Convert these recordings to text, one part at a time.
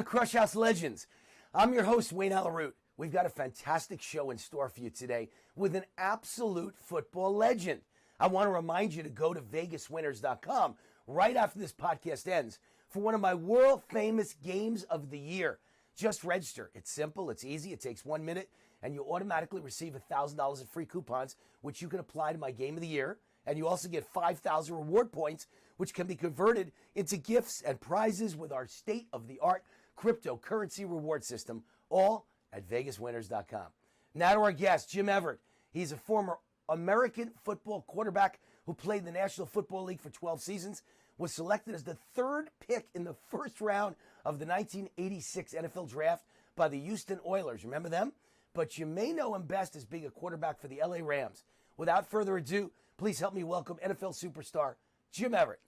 Crush House Legends. I'm your host, Wayne Allyn Root. We've got a fantastic show in store for you today with an absolute football legend. I want to remind you to go to vegaswinners.com right after this podcast ends for one of my world-famous games of the year. Just register. It's simple. It's easy. It takes 1 minute, and you automatically receive $1,000 in free coupons, which you can apply to my game of the year. And you also get 5,000 reward points, which can be converted into gifts and prizes with our state-of-the-art cryptocurrency reward system, all at vegaswinners.com. Now to our guest, Jim Everett. He's a former American football quarterback who played in the National Football League for 12 seasons, was selected as the third pick in the first round of the 1986 NFL Draft by the Houston Oilers. Remember them? But you may know him best as being a quarterback for the LA Rams. Without further ado, please help me welcome NFL superstar Jim Everett.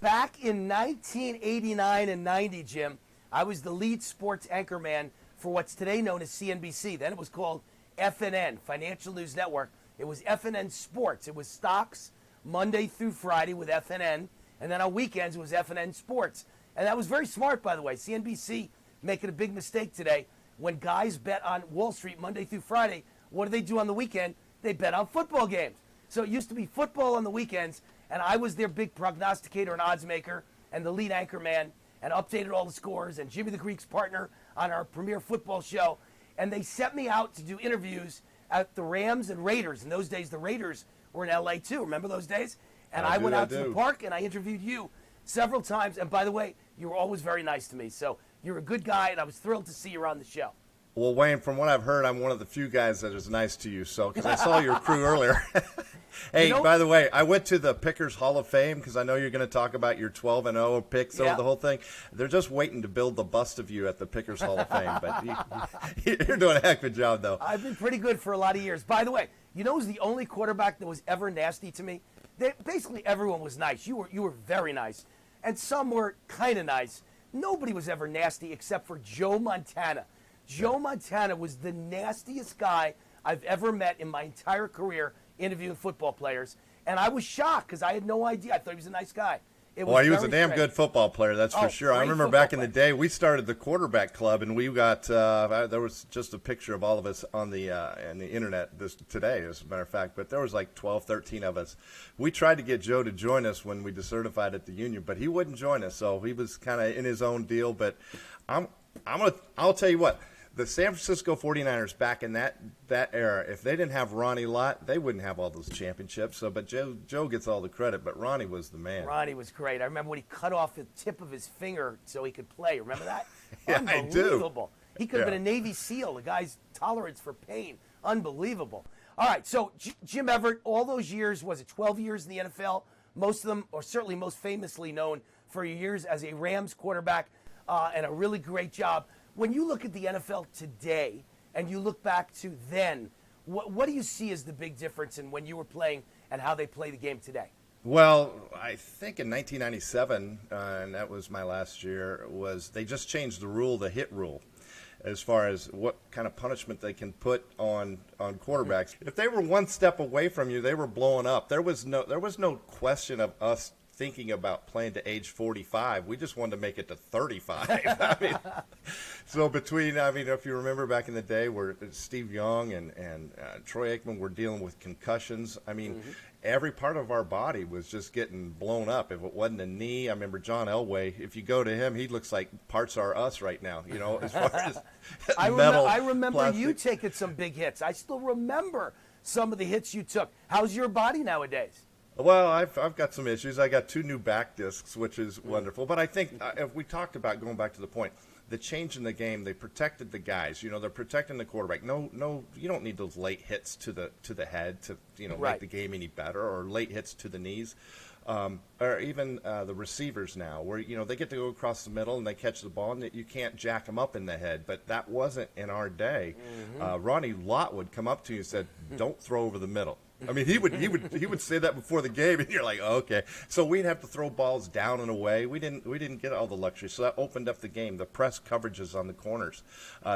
Back in 1989 and 90, Jim, I was the lead sports anchorman for what's today known as CNBC. Then it was called FNN, Financial News Network. It was FNN Sports. It was stocks Monday through Friday with FNN, and then on weekends it was FNN Sports. And that was very smart, by the way. CNBC making a big mistake today. When guys bet on Wall Street Monday through Friday, what do they do on the weekend? They bet on football games. So it used to be football on the weekends, and I was their big prognosticator and odds maker and the lead anchor man and updated all the scores and Jimmy the Greek's partner on our premier football show. And they sent me out to do interviews at the Rams and Raiders. In those days, the Raiders were in L.A. too. Remember those days? And I went out to the park, and I interviewed you several times. And by the way, you were always very nice to me. So you're a good guy, and I was thrilled to see you on the show. Well, Wayne, from what I've heard, I'm one of the few guys that is nice to you. So, because I saw your crew earlier. Hey, by the way, I went to the Pickers Hall of Fame because I know you're going to talk about your 12-0 picks over the whole thing. They're just waiting to build the bust of you at the Pickers Hall of Fame. But you're doing a heck of a job, though. I've been pretty good for a lot of years. By the way, you know who's the only quarterback that was ever nasty to me? Basically, everyone was nice. You were very nice. And some were kind of nice. Nobody was ever nasty except for Joe Montana. Joe Montana was the nastiest guy I've ever met in my entire career interviewing football players. And I was shocked because I had no idea. I thought he was a nice guy. He was a damn good football player, that's for sure. I remember back in the day, we started the quarterback club, and we got there was just a picture of all of us on the internet today, as a matter of fact. But there was like 12, 13 of us. We tried to get Joe to join us when we decertified at the union, but he wouldn't join us. So he was kind of in his own deal. But I'll tell you what. The San Francisco 49ers back in that era, if they didn't have Ronnie Lott, they wouldn't have all those championships. But Joe gets all the credit, but Ronnie was the man. Ronnie was great. I remember when he cut off the tip of his finger so he could play. Remember that? Yeah, I do. Unbelievable. He could have been a Navy SEAL. The guy's tolerance for pain. Unbelievable. All right, so Jim Everett, all those years, was it 12 years in the NFL? Most of them, or certainly most famously known for years as a Rams quarterback and a really great job. When you look at the NFL today and you look back to then, what do you see as the big difference in when you were playing and how they play the game today? Well, I think in 1997, and that was my last year, they just changed the rule, the hit rule, as far as what kind of punishment they can put on quarterbacks. If they were one step away from you, they were blowing up. There was no question of us thinking about playing to age 45. We just wanted to make it to 35. If you remember back in the day where Steve Young and Troy Aikman were dealing with concussions, every part of our body was just getting blown up. If it wasn't a knee, I remember John Elway, if you go to him, he looks like parts are us right now, as far as metal, I remember plastic. You taking some big hits. I still remember some of the hits you took. How's your body nowadays? Well, I've got some issues. I got 2 new back discs, which is wonderful. But I think if we talked about going back to the point, the change in the game, they protected the guys. They're protecting the quarterback. No, you don't need those late hits to the head to make the game any better, or late hits to the knees, or even the receivers now, where they get to go across the middle and they catch the ball, and you can't jack them up in the head. But that wasn't in our day. Ronnie Lott would come up to you and said, "Don't throw over the middle." He would say that before the game, and you're like, oh, okay. So we'd have to throw balls down and away. We didn't get all the luxury, so that opened up the game. The press coverages on the corners,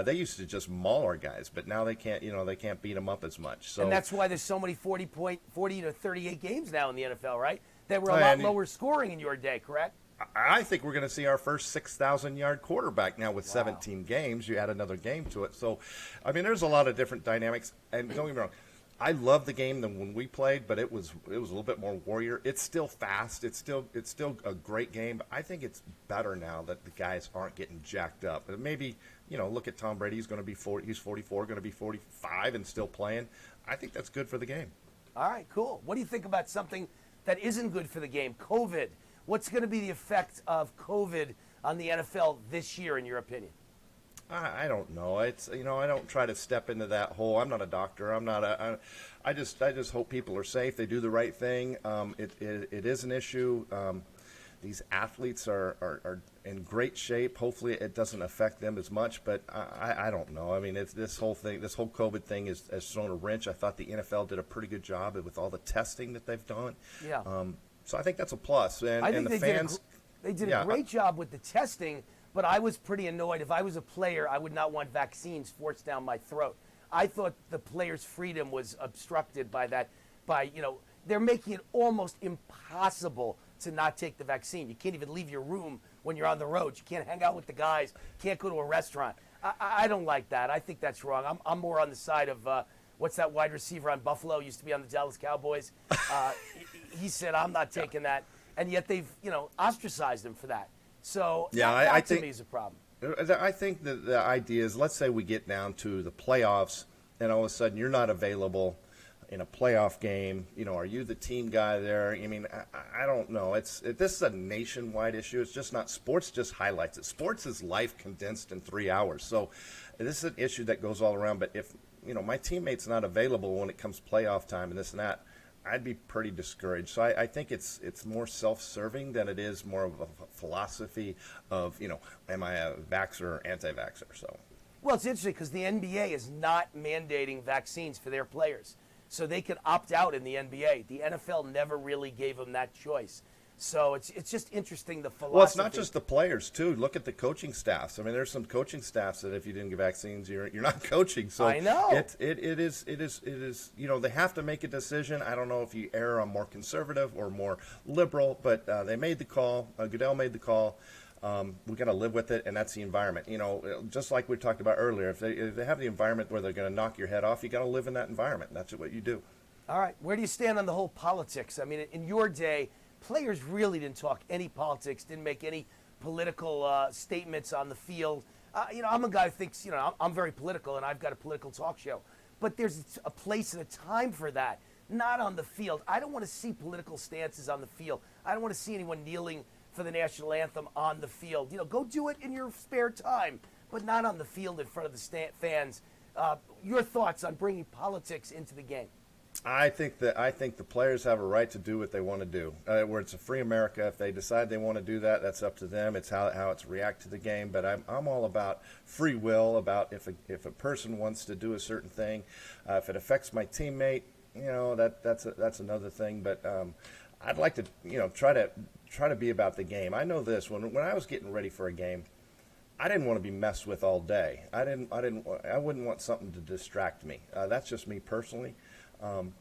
they used to just maul our guys, but now they can't. They can't beat them up as much. So, and that's why there's so many 40 to 38 games now in the NFL, right? They were a lot lower scoring in your day, correct? I think we're going to see our first 6,000-yard quarterback now with 17 games. You add another game to it. So, I mean, there's a lot of different dynamics. And don't get me wrong, I love the game than when we played, but it was a little bit more warrior. It's still fast. It's still a great game. But I think it's better now that the guys aren't getting jacked up. And maybe, look at Tom Brady. He's going to be 40. He's 44, going to be 45, and still playing. I think that's good for the game. All right, cool. What do you think about something that isn't good for the game? COVID. What's going to be the effect of COVID on the NFL this year, in your opinion? I don't know. It's I don't try to step into that hole. I'm not a doctor. I just hope people are safe. They do the right thing. It is an issue. These athletes are in great shape. Hopefully, it doesn't affect them as much. But I don't know. I mean, this whole COVID thing has thrown a wrench. I thought the NFL did a pretty good job with all the testing that they've done. Yeah. So I think that's a plus. And the fans, they did a great job with the testing. But I was pretty annoyed. If I was a player, I would not want vaccines forced down my throat. I thought the players' freedom was obstructed by that. They're making it almost impossible to not take the vaccine. You can't even leave your room when you're on the road. You can't hang out with the guys. Can't go to a restaurant. I don't like that. I think that's wrong. I'm more on the side of what's that wide receiver on Buffalo? Used to be on the Dallas Cowboys. He said, I'm not taking that. And yet they've ostracized him for that. So that to me is a problem. I think that the idea is, let's say we get down to the playoffs, and all of a sudden you're not available in a playoff game. Are you the team guy there? I mean, I don't know. This is a nationwide issue. It's just not sports. Just highlights it. Sports is life condensed in 3 hours. So this is an issue that goes all around. But if my teammate's not available when it comes playoff time and this and that, I'd be pretty discouraged. So I think it's more self-serving than it is more of a philosophy of, am I a vaxxer or anti-vaxxer? So, well, it's interesting because the NBA is not mandating vaccines for their players. So they could opt out in the NBA. The NFL never really gave them that choice. So it's just interesting, the philosophy. Well, it's not just the players, too. Look at the coaching staffs. I mean, there's some coaching staffs that if you didn't get vaccines, you're not coaching. So I know. It is, they have to make a decision. I don't know if you err on more conservative or more liberal, but they made the call. Goodell made the call. We got to live with it, and that's the environment. Just like we talked about earlier, if they have the environment where they're going to knock your head off, you got to live in that environment. That's what you do. All right. Where do you stand on the whole politics? I mean, in your day, players really didn't talk any politics, didn't make any political statements on the field. I'm a guy who thinks, I'm very political and I've got a political talk show. But there's a place and a time for that, not on the field. I don't want to see political stances on the field. I don't want to see anyone kneeling for the national anthem on the field. Go do it in your spare time, but not on the field in front of the fans. Your thoughts on bringing politics into the game? I think the players have a right to do what they want to do. Where it's a free America, if they decide they want to do that, that's up to them. It's how it's react to the game. But I'm all about free will. About if a person wants to do a certain thing, if it affects my teammate, that's another thing. But I'd like to try to be about the game. I know this when I was getting ready for a game, I didn't want to be messed with all day. I wouldn't want something to distract me. That's just me personally.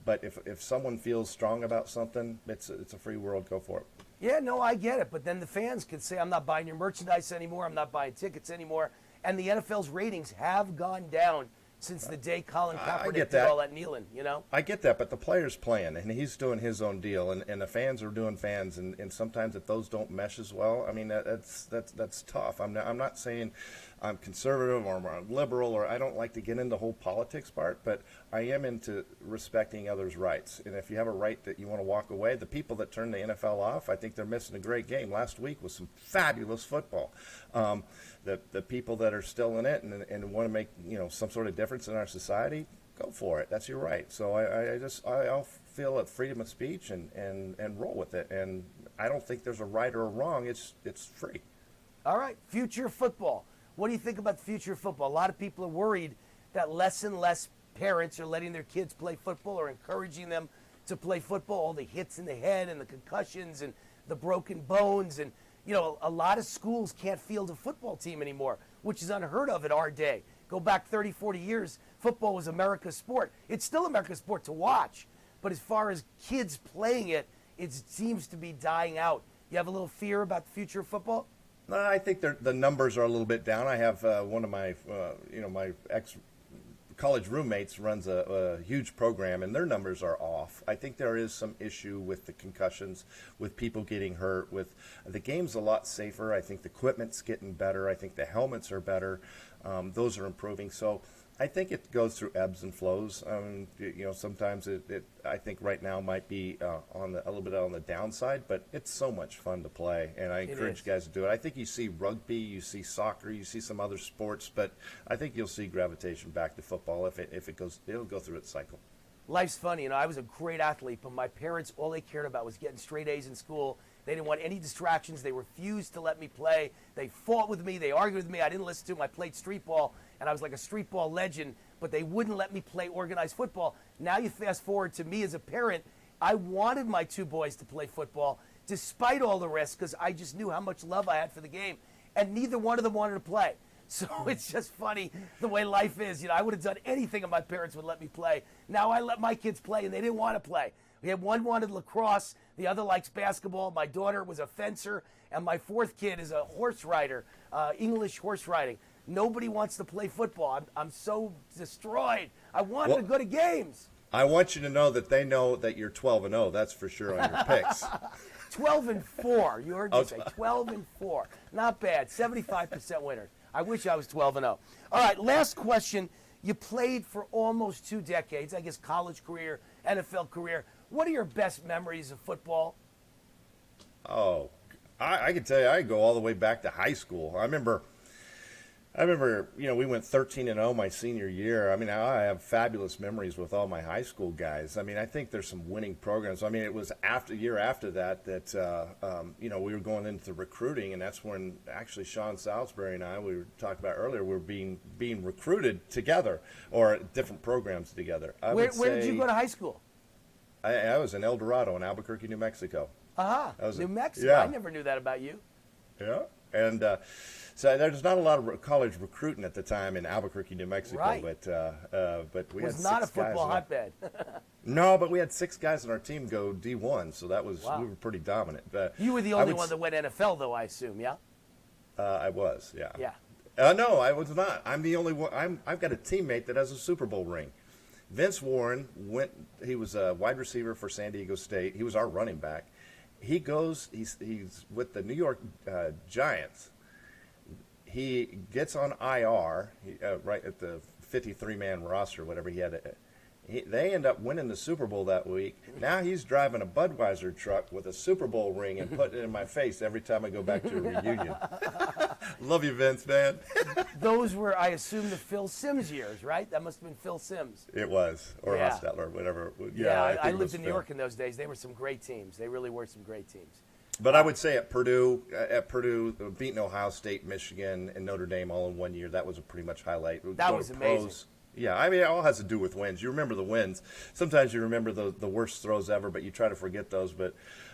But if someone feels strong about something, it's a free world. Go for it. Yeah, no, I get it. But then the fans could say, I'm not buying your merchandise anymore. I'm not buying tickets anymore. And the NFL's ratings have gone down since the day Colin Kaepernick did all that kneeling, I get that, but the player's playing, and he's doing his own deal, and the fans are doing fans, and sometimes if those don't mesh as well, I mean, that's tough. I'm not saying I'm conservative or I'm liberal, or I don't like to get into the whole politics part, but I am into respecting others' rights. And if you have a right that you want to walk away, the people that turn the NFL off, I think they're missing a great game. Last week was some fabulous football. The people that are still in it and want to make some sort of difference in our society, go for it. That's your right. So I'll feel a freedom of speech and roll with it. And I don't think there's a right or a wrong. It's free. All right, future football. What do you think about the future of football? A lot of people are worried that less and less parents are letting their kids play football or encouraging them to play football. All the hits in the head and the concussions and the broken bones. And, a lot of schools can't field a football team anymore, which is unheard of in our day. Go back 30, 40 years, football was America's sport. It's still America's sport to watch. But as far as kids playing it, it seems to be dying out You have a little fear about the future of football? No, I think the numbers are a little bit down. I have one of my, my ex-college roommates runs a huge program, and their numbers are off. I think there is some issue with the concussions, with people getting hurt. With the game's a lot safer. I think the equipment's getting better. I think the helmets are better. Those are improving. So I think it goes through ebbs and flows. Sometimes I think right now might be a little bit on the downside, but it's so much fun to play, and I encourage guys to do it. I think you see rugby, you see soccer, you see some other sports, but I think you'll see gravitation back to football if it goes. It'll go through its cycle. Life's funny. I was a great athlete, but my parents, all they cared about was getting straight A's in school. They didn't want any distractions. They refused to let me play. They fought with me. They argued with me. I didn't listen to them. I played street ball, and I was like a street ball legend, but they wouldn't let me play organized football. Now you fast forward to me as a parent. I wanted my two boys to play football despite all the risks because I just knew how much love I had for the game, and neither one of them wanted to play. So it's just funny the way life is. I would have done anything if my parents would let me play. Now I let my kids play, and they didn't want to play. We had one wanted lacrosse, the other likes basketball. My daughter was a fencer, and my fourth kid is a horse rider, English horse riding. Nobody wants to play football. I'm so destroyed. I wanted to go to games. I want you to know that they know that you're 12-0. That's for sure on your picks. 12-4. You heard me say 12-4. Not bad. 75% winners. I wish I was 12-0. All right, last question. You played for almost 2 decades, I guess college career, NFL career. What are your best memories of football? Oh, I can tell you, I go all the way back to high school. I remember, we went 13-0 my senior year. I have fabulous memories with all my high school guys. I think there's some winning programs. It was year after that we were going into recruiting, and that's when actually Sean Salisbury and I, we were talking about earlier, we were being recruited together or different programs together. Where did you go to high school? I was in El Dorado in Albuquerque, New Mexico. New Mexico. Yeah. I never knew that about you. Yeah, and so there's not a lot of college recruiting at the time in Albuquerque, New Mexico. Right. But we had 6 guys. It was not a football hotbed. No, but we had 6 guys on our team go D1, so that was we were pretty dominant. You were the only one that went NFL, though, I assume, yeah? I was, yeah. Yeah. No, I was not. I'm the only one. I've got a teammate that has a Super Bowl ring. Vince Warren he was a wide receiver for San Diego State. He was our running back. He's with the New York Giants. He gets on IR right at the 53-man roster, whatever he had. They end up winning the Super Bowl that week. Now he's driving a Budweiser truck with a Super Bowl ring and putting it in my face every time I go back to a reunion. Love you, Vince, man. Those were, I assume, the Phil Simms years, right? That must have been Phil Simms. It was, or Hostetler, whatever. I lived in New York in those days. They were some great teams. They really were some great teams. But I would say at Purdue, beating Ohio State, Michigan, and Notre Dame all in one year, that was a pretty much highlight. That was amazing. Yeah, it all has to do with wins. You remember the wins. Sometimes you remember the worst throws ever, but you try to forget those. But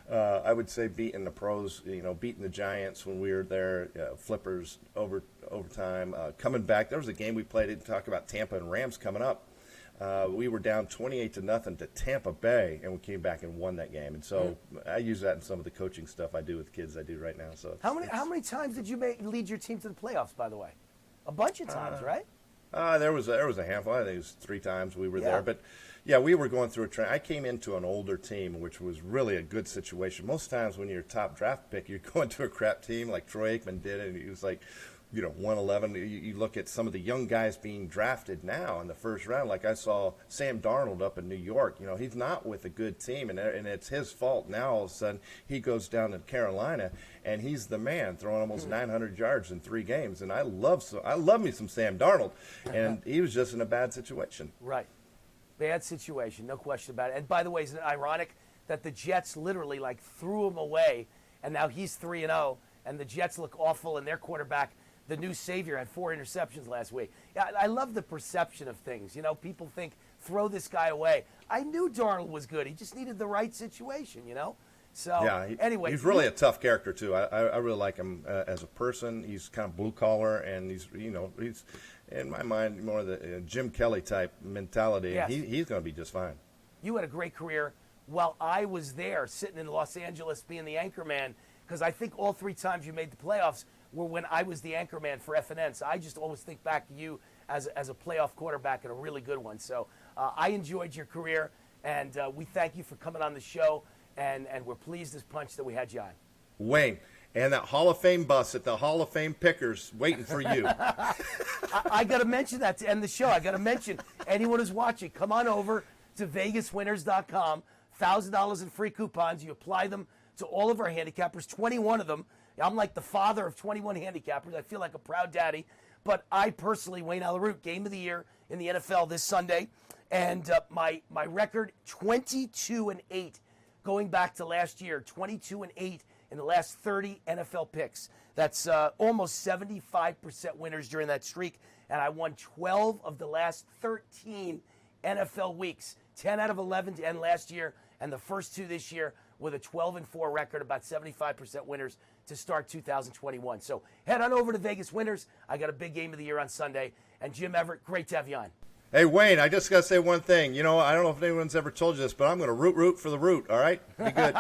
I would say beating the pros, beating the Giants when we were there, flippers, overtime, coming back. There was a game we played to talk about Tampa and Rams coming up. We were down 28-0 to Tampa Bay, and we came back and won that game. And so I use that in some of the coaching stuff I do with kids I do right now. So how many times did you lead your team to the playoffs, by the way? A bunch of times, right? There was a handful. I think it was 3 times we were there. But, yeah, we were going through a trend. I came into an older team, which was really a good situation. Most times when you're a top draft pick, you're going to a crap team like Troy Aikman did, and he was like, 111. You look at some of the young guys being drafted now in the first round. Like I saw Sam Darnold up in New York. He's not with a good team, and it's his fault. Now all of a sudden he goes down to Carolina, and he's the man, throwing almost 900 yards in 3 games. And I love me some Sam Darnold, and he was just in a bad situation. Right, bad situation, no question about it. And by the way, isn't it ironic that the Jets literally threw him away, and now he's 3-0, and the Jets look awful, and their quarterback, the new savior, had 4 interceptions last week. Yeah, I love the perception of things. People think, throw this guy away. I knew Darnold was good. He just needed the right situation, So, anyway. He's really a tough character, too. I really like him as a person. He's kind of blue-collar, and he's in my mind, more of the Jim Kelly type mentality. Yes. And he's going to be just fine. You had a great career while I was there, sitting in Los Angeles, being the anchor man. because I think all 3 times you made the playoffs were when I was the anchor man for FNN. So I just always think back to you as a playoff quarterback and a really good one. So I enjoyed your career, and we thank you for coming on the show, and we're pleased as punch that we had you on. Wayne, and that Hall of Fame bus at the Hall of Fame Pickers waiting for you. I got to mention that to end the show. I got to mention anyone who's watching, come on over to VegasWinners.com. $1,000 in free coupons. You apply them to all of our handicappers, 21 of them. I'm like the father of 21 handicappers. I feel like a proud daddy. But I personally, Wayne Allyn Root, Game of the Year in the NFL this Sunday. And my record, 22-8, going back to last year, 22-8 in the last 30 NFL picks. That's almost 75% winners during that streak. And I won 12 of the last 13 NFL weeks, 10 out of 11 to end last year, and the first 2 this year with a 12-4 record, about 75% winners to start 2021. So head on over to Vegas Winners. I got a big Game of the Year on Sunday. And Jim Everett, great to have you on. Hey, Wayne, I just got to say one thing. You know, I don't know if anyone's ever told you this, but I'm going to root for the Root, all right? Be good.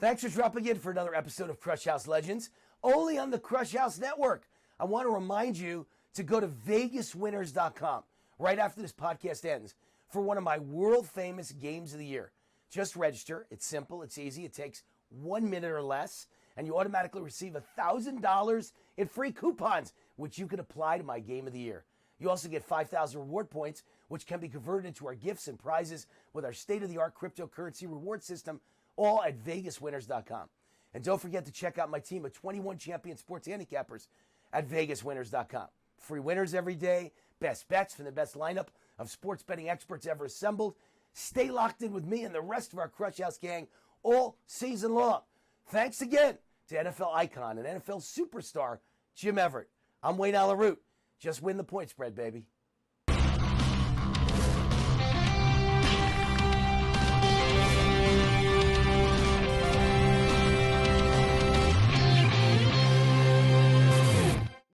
Thanks for dropping in for another episode of Crush House Legends, only on the Crush House Network. I want to remind you to go to VegasWinners.com right after this podcast ends for one of my world-famous Games of the Year. Just register. It's simple. It's easy. It takes 1 minute or less, and you automatically receive $1,000 in free coupons, which you can apply to my Game of the Year. You also get 5,000 reward points, which can be converted into our gifts and prizes with our state-of-the-art cryptocurrency reward system, all at VegasWinners.com. And don't forget to check out my team of 21 champion sports handicappers at VegasWinners.com. Free winners every day, best bets from the best lineup of sports betting experts ever assembled. Stay locked in with me and the rest of our Crush House gang all season long. Thanks again to NFL icon and NFL superstar Jim Everett. I'm Wayne Allyn Root. Just win the point spread, baby.